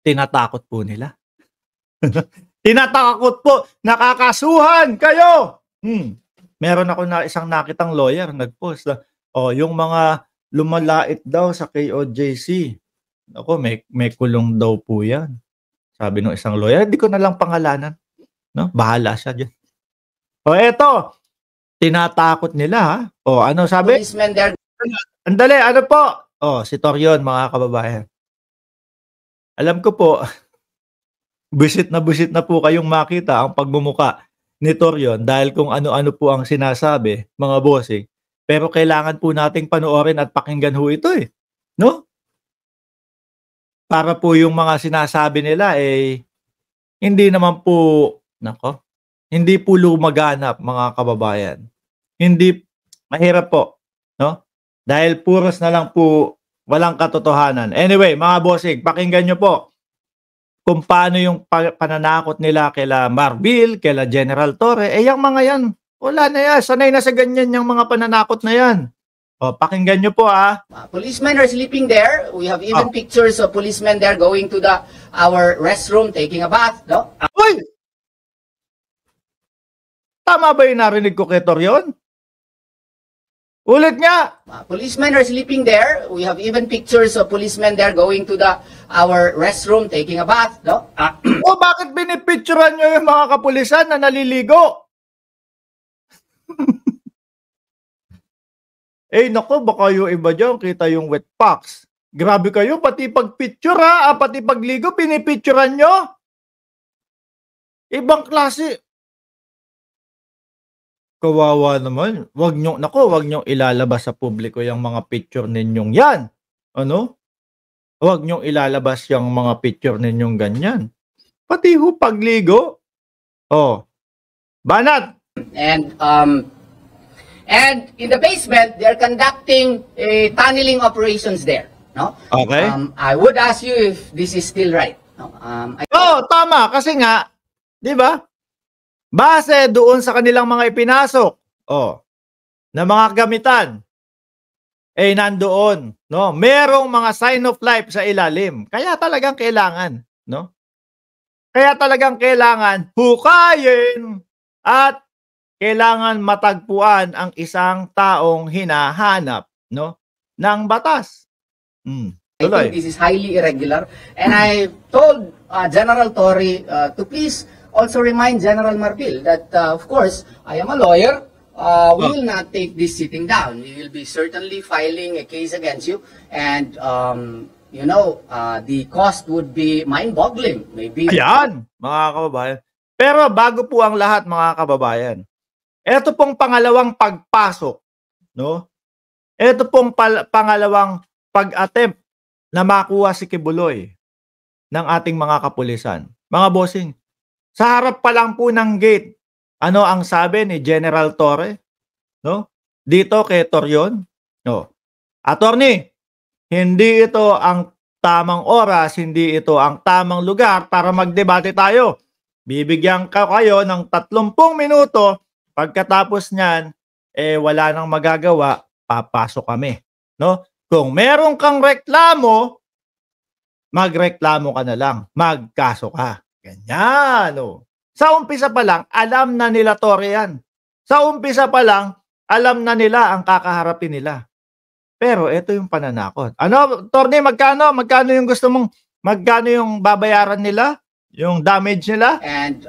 tinatakot po nila. Tinatakot po, nakakasuhan kayo. Meron ako na isang nakitang lawyer nag-post na, yung mga lumalait daw sa KOJC. Ako, may kulong daw po yan. Sabi ng isang lawyer, hindi ko na lang pangalanan. No? Bahala siya dyan. Eto, tinatakot nila ha. Ano sabi? Policemen there. Andali, ano po? Si Torion, mga kababayan. Alam ko po, busit na po kayong makita ang pagmumuka ni Torion dahil kung ano-ano po ang sinasabi, mga bossing. Pero kailangan po nating panoorin at pakinggan ho ito eh. No? Para po yung mga sinasabi nila hindi naman po, hindi po lumaganap mga kababayan. Hindi, mahirap po. No? Dahil puros na lang po walang katotohanan. Anyway, mga bossing, pakinggan nyo po kung paano yung pananakot nila kila Marbil, kila General Torre. Yung mga yan, wala na yan. Sanay na sa ganyan yung mga pananakot na yan. Pakinggan nyo po Policemen are sleeping there. We have even pictures of policemen there going to our restroom, taking a bath. No? Uy! Tama ba yung narinig ko kay Torion? Ulit nga! Policemen are sleeping there. We have even pictures of policemen there going to our restroom, taking a bath. No? Bakit binipicturan nyo yung mga kapulisan na naliligo? Nako, baka yung iba dyan, kita yung wet packs. Grabe kayo, pati pag-picture pati pagligo, pinipicturan nyo? Ibang klase. Kawawa naman. Wag nyo ilalabas sa publiko yung mga picture ninyong yan. Ano? Wag nyo ilalabas yung mga picture ninyong ganyan. Pati ho pagligo. Banat! And in the basement, they are conducting tunneling operations there. No? Okay. I would ask you if this is still right. No? Tama. Kasi nga, di ba? Base doon sa kanilang mga ipinasok, na mga gamitan, nandoon, no? Merong mga sign of life sa ilalim. Kaya talagang kailangan, no? Kaya talagang kailangan hukayin at kailangan matagpuan ang isang taong hinahanap, no, ng batas. I think this is highly irregular, and I told General Torre to please also remind General Marbil that, of course, I am a lawyer. We will not take this sitting down. We will be certainly filing a case against you, and the cost would be mind-boggling. Maybe. Ayan, mga kababayan. Pero bago po ang lahat, mga kababayan, ito pong pangalawang pagpasok, no? Ito pong pangalawang pag-attempt na makuha si Kibuloy ng ating mga kapulisan. Mga bossing, sa harap pa lang po ng gate, ano ang sabi ni General Torre? No? Dito kay Torion, no? Attorney, hindi ito ang tamang oras, hindi ito ang tamang lugar para magdebate tayo. Bibigyan kayo ng 30 minuto. Pagkatapos niyan, wala nang magagawa, papasok kami. No? Kung meron kang reklamo, magreklamo ka na lang. Magkaso ka. Ganyan. No? Sa umpisa pa lang, alam na nila Torre yan. Sa umpisa pa lang, alam na nila ang kakaharapin nila. Pero ito yung pananakot. Ano, Torne, magkano? Magkano yung gusto mong, magkano yung babayaran nila? Yung damage nila? And,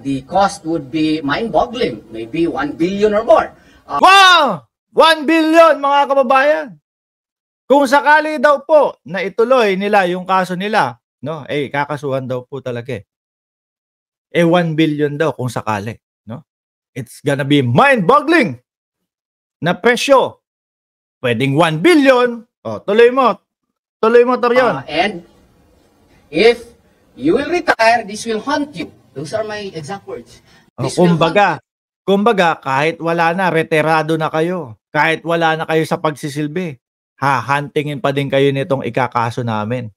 the cost would be mind-boggling. Maybe 1 billion or more. Wow! 1 billion, mga kababayan. Kung sakali daw po na ituloy nila yung kaso nila, no? Kakasuhan daw po talaga 1 billion daw kung sakali, no? It's gonna be mind-boggling na presyo. Pwedeng 1 billion. Tuloy mo. Tuloy mo, Torion. And if you will retire, this will haunt you. Those are my exact words. Kumbaga, kahit wala na, retirado na kayo. Kahit wala na kayo sa pagsisilbi, hahantingin pa din kayo nitong ikakaso namin.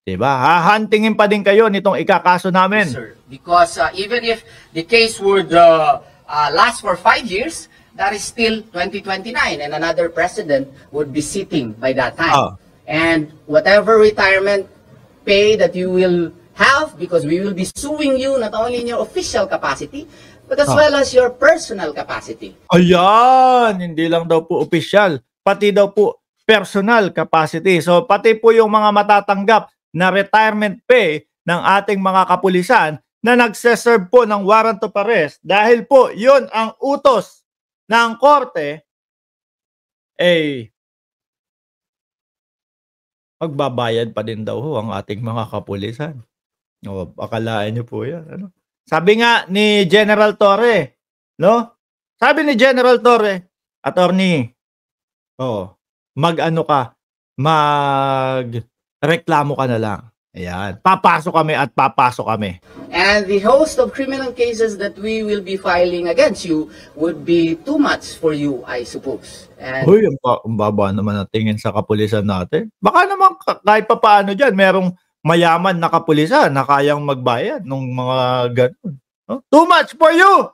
Diba? Hahantingin pa din kayo nitong ikakaso namin. Yes, sir. Because even if the case would last for 5 years, that is still 2029 and another president would be sitting by that time. And whatever retirement pay that you will have, because we will be suing you not only in your official capacity, but as well as your personal capacity. Ayan, hindi lang daw po official, pati daw po personal capacity. So pati po yung mga matatanggap na retirement pay ng ating mga kapulisan na nagseserve po ng warrant of arrest dahil po yun ang utos ng korte, magbabayad pa din daw ho ang ating mga kapulisan. O, akalaan nyo po yan. Ano? Sabi nga ni General Torre, no? Sabi ni General Torre, attorney, mag-ano ka, mag-reklamo ka na lang. Ayan, papasok kami at papasok kami. And the host of criminal cases that we will be filing against you would be too much for you, I suppose. And Uy, ang baba naman ang tingin sa kapulisan natin. Baka naman kahit pa paano dyan, merong mayaman na kapulisan na kayang magbayad ng mga ganun. No? Too much for you!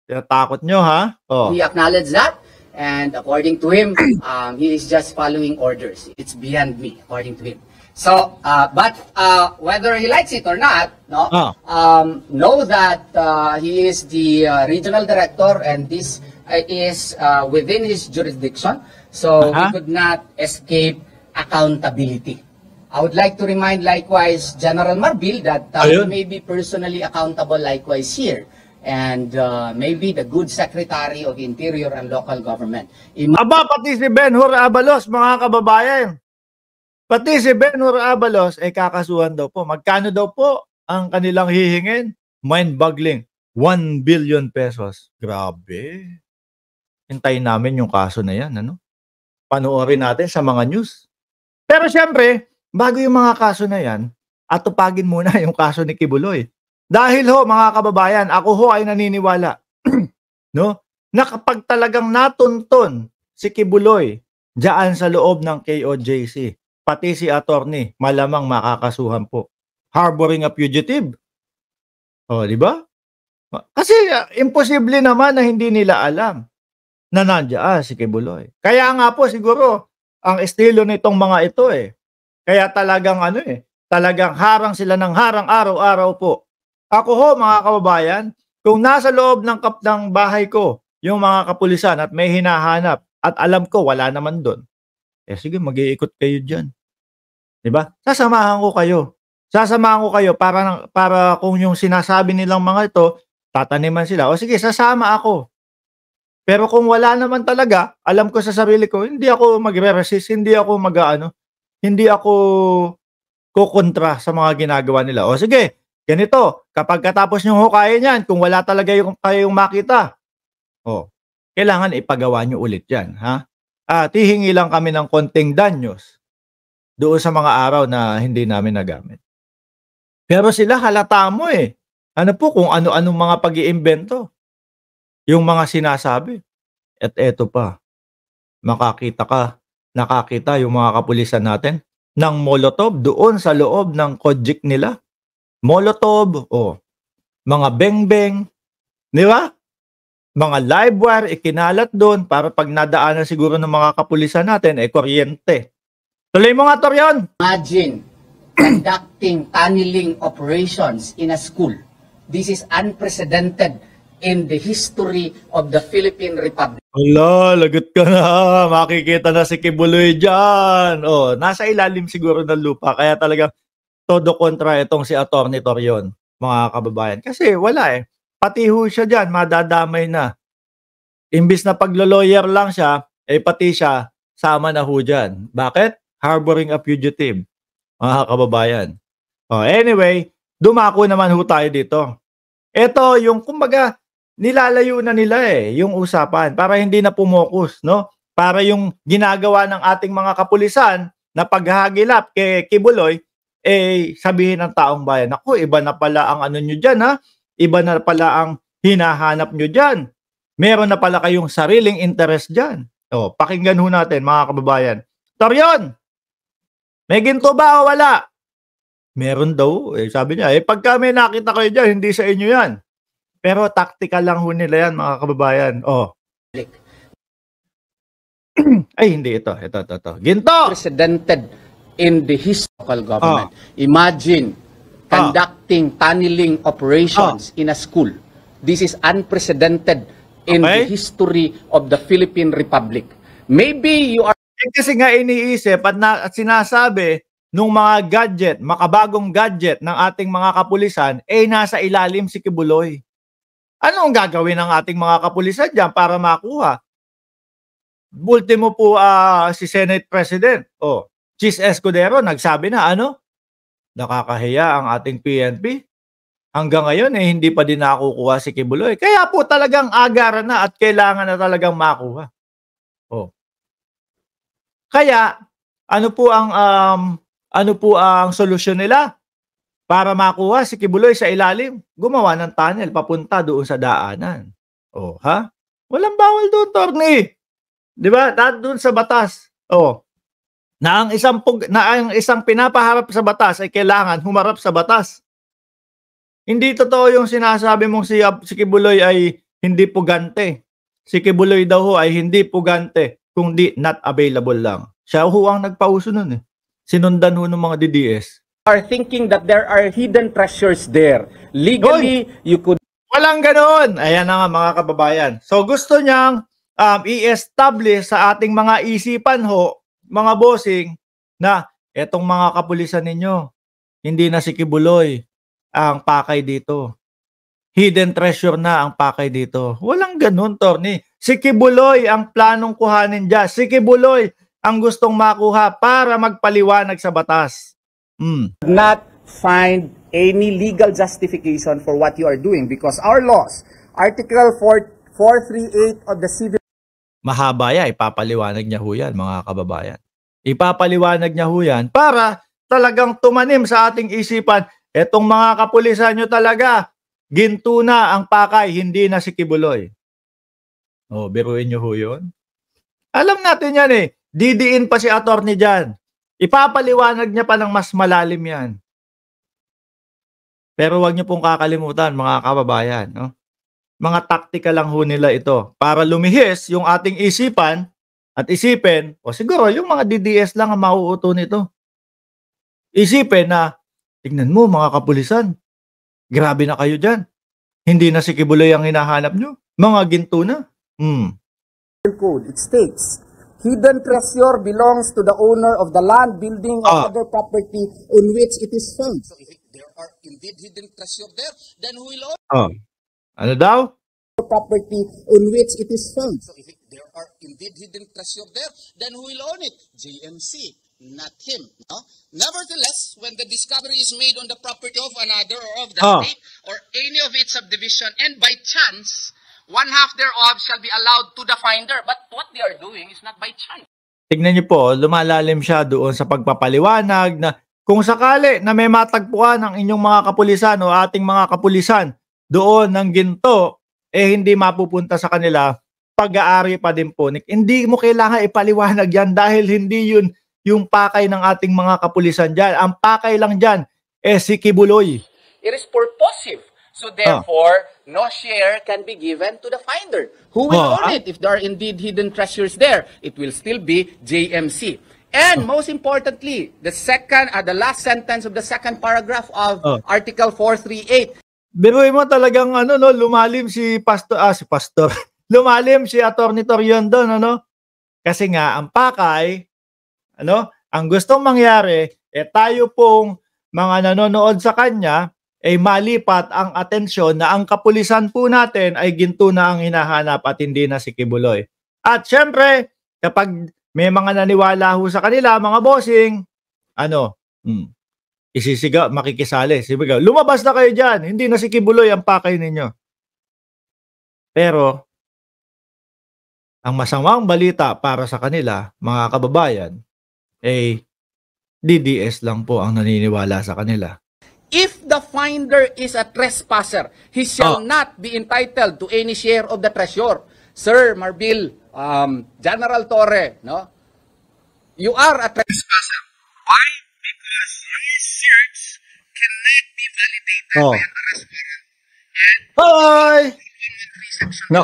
Tinatakot nyo, ha? we acknowledge that. And according to him, he is just following orders. It's beyond me, according to him. So, but whether he likes it or not, know that he is the regional director, and this is within his jurisdiction. So he could not escape accountability. I would like to remind likewise General Marbil that he may be personally accountable likewise here. And maybe the good Secretary of Interior and Local Government. Aba, pati si Ben-Hur Abalos, mga kababayan. Pati si Ben-Hur Abalos ay kakasuhan daw po. Magkano daw po ang kanilang hihingin? Mind-boggling. 1 billion pesos. Grabe. Hintayin namin yung kaso na yan. Ano? Panoorin natin sa mga news. Pero syempre, bago yung mga kaso na yan, atupagin muna yung kaso ni Kibuloy. Dahil ho, mga kababayan, ako ho ay naniniwala, no? Na kapag talagang natunton si Kibuloy diyan sa loob ng KOJC, pati si attorney, malamang makakasuhan po. Harboring a fugitive. O, di ba? Kasi imposible naman na hindi nila alam na nandiyan si Kibuloy. Kaya nga po siguro ang estilo nitong mga ito kaya talagang talagang harang sila ng harang araw-araw po. Ako ho, mga kababayan, kung nasa loob ng bahay ko yung mga kapulisan at may hinahanap at alam ko wala naman doon, sige, mag-iikot kayo dyan. Diba? Sasamahan ko kayo. Sasamahan ko kayo para kung yung sinasabi nilang mga ito, tataniman sila. O sige, sasama ako. Pero kung wala naman talaga, alam ko sa sarili ko, hindi ako magre-resist, hindi ako hindi ako kukontra sa mga ginagawa nila. O sige, ganito, kapag katapos nyo hukayin yan, kung wala talaga kayong makita, kailangan ipagawa nyo ulit yan. Ha? At hihingi lang kami ng konting danyos doon sa mga araw na hindi namin nagamit. Pero sila halata mo Ano po kung ano-anong mga pag-iimbento yung mga sinasabi. At eto pa, nakakita yung mga kapulisan natin ng Molotov doon sa loob ng Kojik nila. Molotov, mga beng-beng, di ba? Mga live wire, ikinalat doon para pag nadaanan siguro ng mga kapulisan natin, kuryente. Tuloy mo nga, Torion! Imagine conducting tunneling operations in a school. This is unprecedented in the history of the Philippine Republic. Ala, lagot ka na. Makikita na si Kibuloy dyan. Nasa ilalim siguro ng lupa. Kaya talagang todo kontra itong si Atty. Torion, mga kababayan. Kasi wala Pati ho siya dyan, madadamay na. Imbis na paglo-lawyer lang siya, pati siya, sama na ho dyan. Bakit? Harboring a fugitive, mga kababayan. Anyway, dumako naman ho tayo dito. Ito yung, kumbaga, nilalayo na nila yung usapan para hindi na pumokus, no? Para yung ginagawa ng ating mga kapulisan na paghahagilap kay Kibuloy, sabihin ng taong bayan, ako, iba na pala ang ano nyo dyan, ha? Iba na pala ang hinahanap nyo dyan. Meron na pala kayong sariling interest dyan. Pakinggan ho natin, mga kababayan. Torion, may ginto ba o wala? Meron daw. Sabi niya, pagka may nakita kayo dyan, hindi sa inyo yan. Pero tactical lang ho nila yan, mga kababayan. Ay, hindi ito. Ito. Ginto! Unprecedented in the history of local government. Imagine conducting tunneling operations in a school. This is unprecedented in the history of the Philippine Republic. Maybe you are... Kasi nga iniisip at sinasabi nung mga gadget, makabagong gadget ng ating mga kapulisan, nasa ilalim si Kibuloy. Ano ang gagawin ng ating mga kapulisan dyan para makuha? Ultimo po si Senate President, Chis Escudero, nagsabi na nakakahiya ang ating PNP. Hanggang ngayon hindi pa din nakukuha si Kibuloy. Kaya po talagang agaran na at kailangan na talagang makuha. Kaya ano po ang solusyon nila para makuha si Kibuloy sa ilalim? Gumawa ng tunnel papunta doon sa daanan. Walang bawal doon, Torny. 'Di ba? Doon sa batas. Na ang isang pinapaharap sa batas ay kailangan humarap sa batas. Hindi totoo yung sinasabi mong si Kibuloy ay hindi pugante. Si Kibuloy daw ay hindi pugante, kundi not available lang. Siya ang nagpauso nun Sinundan ng mga DDS. Are thinking that there are hidden treasures there. Legally, you could... Walang ganoon. Ayan na nga mga kababayan. So gusto niyang i-establish sa ating mga isipan mga bossing, na etong mga kapulisan ninyo, hindi na si Kibuloy ang pakay dito. Hidden treasure na ang pakay dito. Walang ganun, Torny. Si Kibuloy ang planong kuhanin dyan. Si Kibuloy ang gustong makuha para magpaliwanag sa batas. Not find any legal justification for what you are doing because our laws, Article 438 of the Civil... Mahaba yan, ipapaliwanag niya yan, mga kababayan. Ipapaliwanag niya yan para talagang tumanim sa ating isipan, etong mga kapulisan nyo talaga, ginto na ang pakay, hindi na si Kibuloy. Biruin nyo yun. Alam natin yan didiin pa si attorney dyan. Ipapaliwanag niya pa ng mas malalim yan. Pero wag niyo pong kakalimutan, mga kababayan, mga taktika lang nila ito para lumihis yung ating isipan at isipin, siguro yung mga DDS lang ang mauuto nito. Isipin na, tignan mo mga kapulisan, grabe na kayo dyan. Hindi na si Kibuloy ang hinahanap nyo. Mga ginto na. Code, it states, hidden treasure belongs to the owner of the land, building, or other property on which it is found. So if there are indeed hidden treasure there, then who will own it? Ano daw? Property on which it is found. So if there are indeed hidden treasure there, then who will own it? JMC. Not him. No? Nevertheless, when the discovery is made on the property of another or of the state or any of its subdivision, and by chance, one half thereof shall be allowed to the finder. But what they are doing is not by chance. Tignan niyo po, lumalalim siya doon sa pagpapaliwanag na kung sakali na may matagpuan ng inyong mga kapulisan o ating mga kapulisan doon ng ginto, hindi mapupunta sa kanila, pag-aari pa din po. Hindi mo kailangan ipaliwanag yan dahil hindi yun yung pakay ng ating mga kapulisan dyan. Ang pakay lang dyan, si Kibuloy. It is purposive. So therefore, no share can be given to the finder. Who will own it if there are indeed hidden treasures there? It will still be JMC. And most importantly, the last sentence of the second paragraph of Article 438. Biruin mo talagang lumalim si Pastor. Lumalim si Attorney Toriondo, Kasi nga ang pakay, ang gustong mangyari, tayo pong mga nanonood sa kanya, malipat ang atensyon na ang kapulisan po natin ay ginto na ang hinahanap at hindi na si Kibuloy. At syempre, kapag may mga naniwala ho sa kanila, mga bossing, isisigaw, makikisali. Sigaw, lumabas na kayo dyan, hindi na si Kibuloy ang pakay ninyo. Pero, ang masamang balita para sa kanila, mga kababayan, DDS lang po ang naniniwala sa kanila. If the finder is a trespasser, he shall not be entitled to any share of the treasure. Sir Marbil, General Torre, you are a trespasser. Why? Because your search cannot be validated by an arrest warrant. Hoy! No,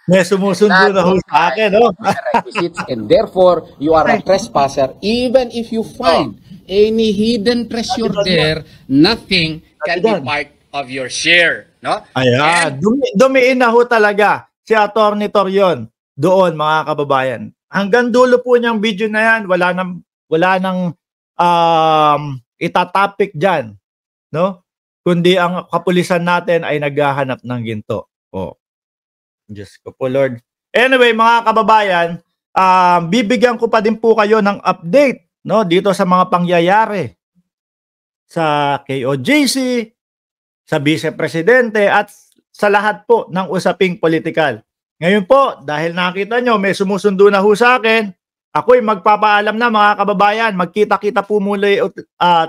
May sumusundo na ho sa akin, no? requisites, and therefore you are a trespasser. Even if you find any hidden treasure there, nothing can be part of your share, no? Ayan, dumiin na ho talaga si Atty. Torion doon, mga kababayan. Hanggang dulo po niyang video na yan, wala nang itatopic dyan, no? Kundi ang kapulisan natin ay naghahanap ng ginto. Oh. Diyos ko po, Lord. Anyway, mga kababayan, bibigyan ko pa din po kayo ng update, no, dito sa mga pangyayari sa KOJC, sa Vice Presidente, at sa lahat po ng usaping politikal. Ngayon po, dahil nakita nyo, may sumusundo na ho sa akin, ako'y magpapaalam na, mga kababayan. Magkita-kita po muli,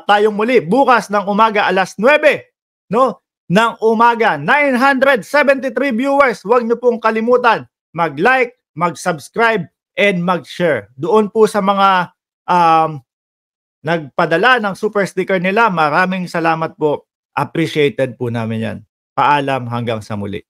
tayong muli bukas ng umaga alas 9, no? Ng umaga, 973 viewers. Huwag niyo pong kalimutan mag-like, mag-subscribe, and mag-share. Doon po sa mga nagpadala ng super sticker nila, maraming salamat po. Appreciated po namin yan. Paalam hanggang sa muli.